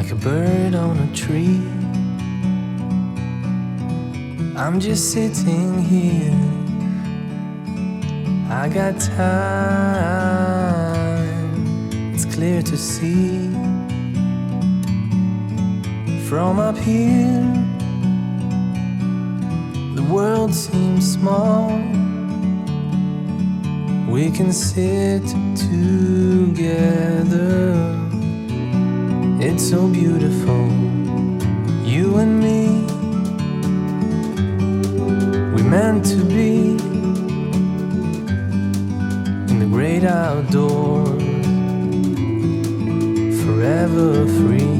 like a bird on a tree. I'm just sitting here, I got time, it's clear to see. From up here, the world seems small. We can sit together, it's so beautiful, you and me. We meant to be in the great outdoors, forever free.